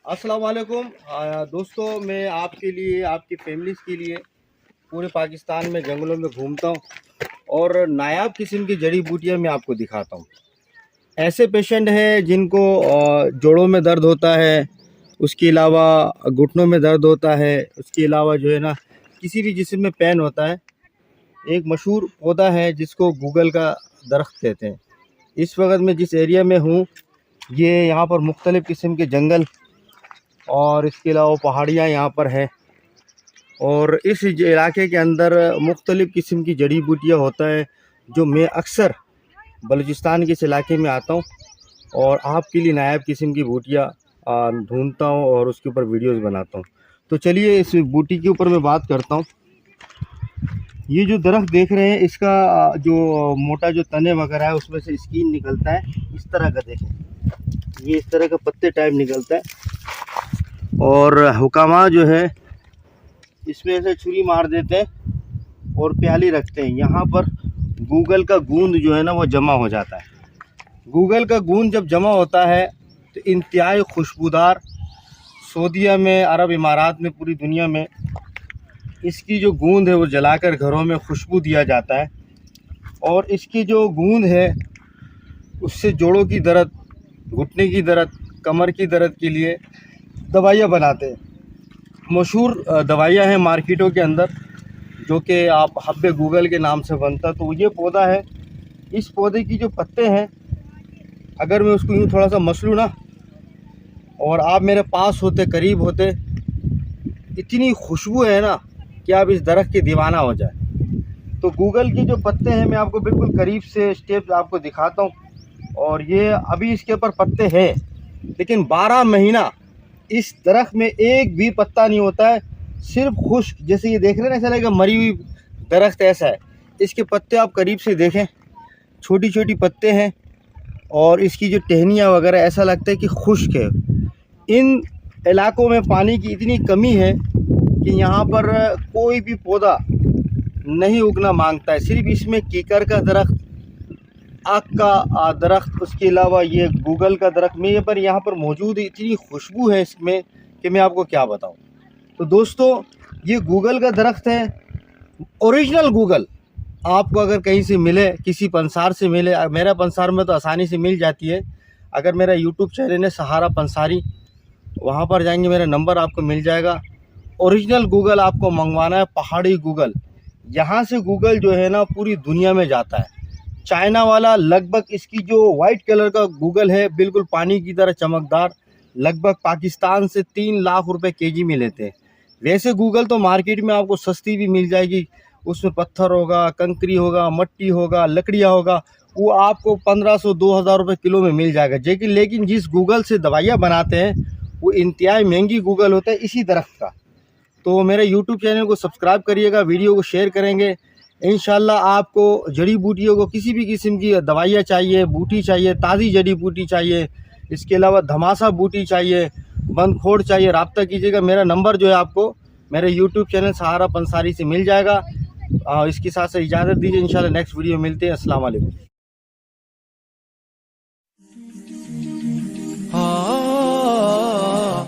अस्सलाम वालेकुम दोस्तों, मैं आपके लिए आपकी फैमिलीज़ के लिए पूरे पाकिस्तान में जंगलों में घूमता हूँ और नायाब किस्म की जड़ी बूटियाँ मैं आपको दिखाता हूँ। ऐसे पेशेंट हैं जिनको जोड़ों में दर्द होता है, उसके अलावा घुटनों में दर्द होता है, उसके अलावा जो है ना किसी भी जिस्म में पेन होता है। एक मशहूर पौधा है जिसको गूगल का दरख्त कहते हैं। इस वक्त मैं जिस एरिया में हूँ, ये यहाँ पर मुख्तलिफ़ किस्म के जंगल और इसके अलावा पहाड़ियाँ यहाँ पर है और इस इलाके के अंदर मुख्तलिफ़ किस्म की जड़ी बूटियाँ होता है जो मैं अक्सर बलूचिस्तान के इस इलाके में आता हूँ और आपके लिए नायाब किस्म की बूटियाँ ढूंढता हूँ और उसके ऊपर वीडियोस बनाता हूँ। तो चलिए इस बूटी के ऊपर मैं बात करता हूँ। ये जो दरख्त देख रहे हैं, इसका जो मोटा जो तने वगैरह है उसमें से स्किन निकलता है, इस तरह का देखें, ये इस तरह का पत्ते टाइप निकलता है और हुकामा जो है इसमें से छुरी मार देते हैं और प्याली रखते हैं। यहाँ पर गूगल का गूंद जो है ना वो जमा हो जाता है। गूगल का गूंद जब जमा होता है तो इंतहाई खुशबूदार, सऊदीया में, अरब इमारात में, पूरी दुनिया में इसकी जो गूंद है वो जलाकर घरों में खुशबू दिया जाता है और इसकी जो गूंद है उससे जोड़ों की दर्द, घुटने की दर्द, कमर की दर्द के लिए दवाइयाँ बनाते हैं। मशहूर दवाइयाँ हैं मार्केटों के अंदर जो कि आप हब्बे गूगल के नाम से बनता। तो ये पौधा है, इस पौधे की जो पत्ते हैं, अगर मैं उसको यूँ थोड़ा सा मसलूँ ना और आप मेरे पास होते, करीब होते, इतनी खुशबू है ना कि आप इस दरख्त के दीवाना हो जाए। तो गूगल के जो पत्ते हैं मैं आपको बिल्कुल करीब से स्टेप आपको दिखाता हूँ और ये अभी इसके ऊपर पत्ते हैं लेकिन 12 महीना इस दरख्त में एक भी पत्ता नहीं होता है, सिर्फ खुश्क। जैसे ये देख रहे हैं ना, ऐसा लगेगा मरी हुई दरख्त ऐसा है। इसके पत्ते आप करीब से देखें, छोटी छोटी पत्ते हैं और इसकी जो टहनियाँ वगैरह ऐसा लगता है कि खुश्क है। इन इलाकों में पानी की इतनी कमी है कि यहाँ पर कोई भी पौधा नहीं उगना मांगता है। सिर्फ इसमें कीकर का दरख्त, आक का दरख्त, उसके अलावा ये गूगल का दरख्त में पर यहाँ पर मौजूद है। इतनी खुशबू है इसमें कि मैं आपको क्या बताऊँ। तो दोस्तों, ये गूगल का दरख्त है, ओरिजिनल गूगल। आपको अगर कहीं से मिले, किसी पंसार से मिले, मेरा पंसार में तो आसानी से मिल जाती है। अगर मेरा यूट्यूब चैनल है सहारा पंसारी, वहाँ पर जाएंगे, मेरा नंबर आपको मिल जाएगा। ओरिजिनल गूगल आपको मंगवाना है, पहाड़ी गूगल। यहाँ से गूगल जो है ना पूरी दुनिया में जाता है। चाइना वाला लगभग, इसकी जो वाइट कलर का गूगल है बिल्कुल पानी की तरह चमकदार, लगभग पाकिस्तान से 3 लाख रुपए केजी में लेते हैं। वैसे गूगल तो मार्केट में आपको सस्ती भी मिल जाएगी, उसमें पत्थर होगा, कंकरी होगा, मट्टी होगा, लकड़ियाँ होगा, वो आपको 1500-2000 रुपये किलो में मिल जाएगा। लेकिन जिस गूगल से दवाइयाँ बनाते हैं वो इंतहाई महंगी गूगल होता है इसी दरख्त का। तो मेरे यूट्यूब चैनल को सब्सक्राइब करिएगा, वीडियो को शेयर करेंगे। इंशाल्लाह आपको जड़ी बूटियों को, किसी भी किस्म की दवाइयाँ चाहिए, बूटी चाहिए, ताज़ी जड़ी बूटी चाहिए, इसके अलावा धमासा बूटी चाहिए, बंदखोड़ चाहिए, रब्ता कीजिएगा। मेरा नंबर जो है आपको मेरे यूट्यूब चैनल सहारा पंसारी से मिल जाएगा। इसके साथ इजाज़त दीजिए, इंशाल्लाह नेक्स्ट वीडियो मिलते हैं। अस्सलाम वालेकुम।